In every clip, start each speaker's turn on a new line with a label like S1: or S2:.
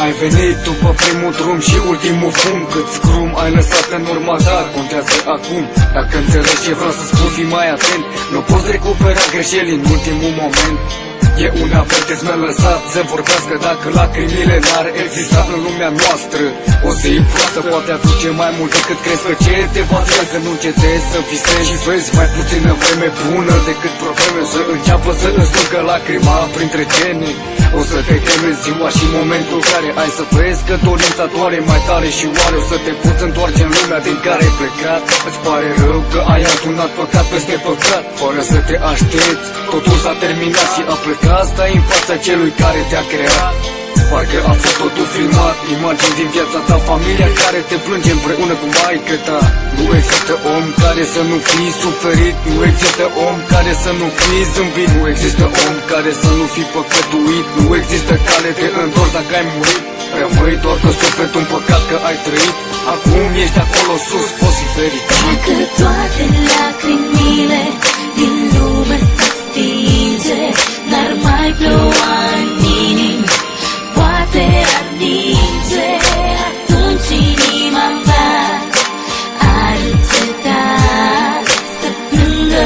S1: Ai venit după primul drum și ultimul fum. Câți grum ai lăsat în urma ta, contează acum. Dacă înțelegi ce vreau să spun, fii mai atent. Nu poți recupera greșeli în ultimul moment. E un avertez mi-a lăsat să vorbească. Dacă lacrimile n-ar exista în lumea noastră, o zi proastă poate aduce mai mult decât crezi. Că ce te batează, nu încetezi să visezi și vezi mai puțină vreme bună decât probleme. Să înceapă să îți ducă lacrima printre gene. O să te cheme ziua și momentul care ai să vezi că dorința doare mai tare. Și oare o să te poți întoarce în lumea din care ai plecat? Îți pare rău că ai adunat păcat peste păcat, fără să te aștepți. Totul s-a terminat și a plecat. Stai în fața celui care te-a creat. Parcă a fost totul filmat, imagini din viața ta, familia care te plânge împreună cu maică ta. Nu există om care să nu fii suferit, nu există om care să nu fii zâmbit, nu există om care să nu fii păcătuit, nu există cale de întors dacă ai murit. Rămâi doar că sufletul în păcat că ai trăit. Acum ești acolo sus, poți fi fericit.
S2: Dacă toate lacrimile din lume se stinge, n-ar mai ploua în inimi, poate ar ninge. Atunci inima mea ar înceta să plângă.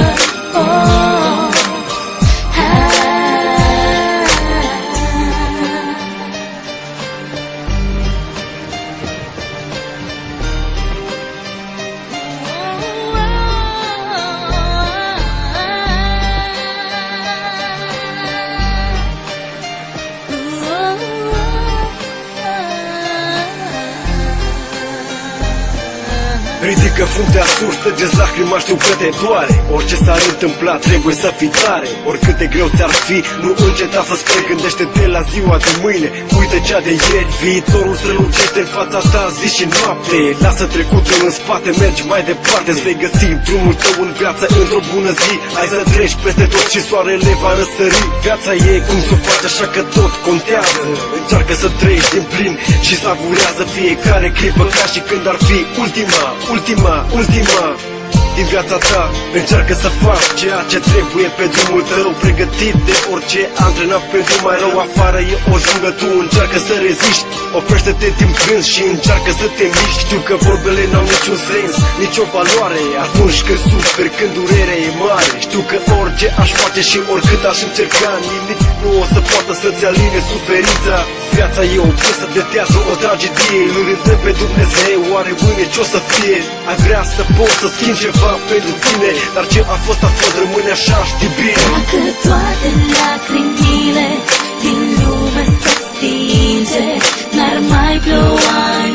S3: Ridică fruntea sus, trăgeți lacrima, știu că te doare. Orice s-ar întâmpla, trebuie să fii tare. Oricât de greu ți-ar fi, nu înceta să spui. Gândește-te la ziua de mâine, uită cea de ieri. Viitorul strălucește în fața ta zi și noapte. Lasă trecutul în spate, mergi mai departe. Îți vei găsi drumul tău în viață într-o bună zi. Hai să treci peste tot și soarele va răsări. Viața e cum să o faci, așa că tot contează. Încearcă să trăiești din plin și savurează fiecare clipă ca și când ar fi ultima din viața ta. Încearcă să faci ceea ce trebuie pe drumul tău, pregătit de orice antrenat pentru mai rău. Afară e o junglă, tu încearcă să reziști. Oprește-te din plâns și încearcă să te miști. Știu că vorbele n-au niciun sens, nicio valoare atunci când suferi, când durerea e mare. Știu că orice aș face și oricât aș încerca, nimic nu o să poată să-ți aline suferința. Viața e o piesă de teatru, o tragedie. Îl întreb pe Dumnezeu, oare mâine ce-o să fie? Ai vrea să poți să schimbi ceva pentru tine, dar ce a fost, rămâne așa, știi bine.
S2: Dacă toate lacrimile din lume se stinge, n-ar mai ploua în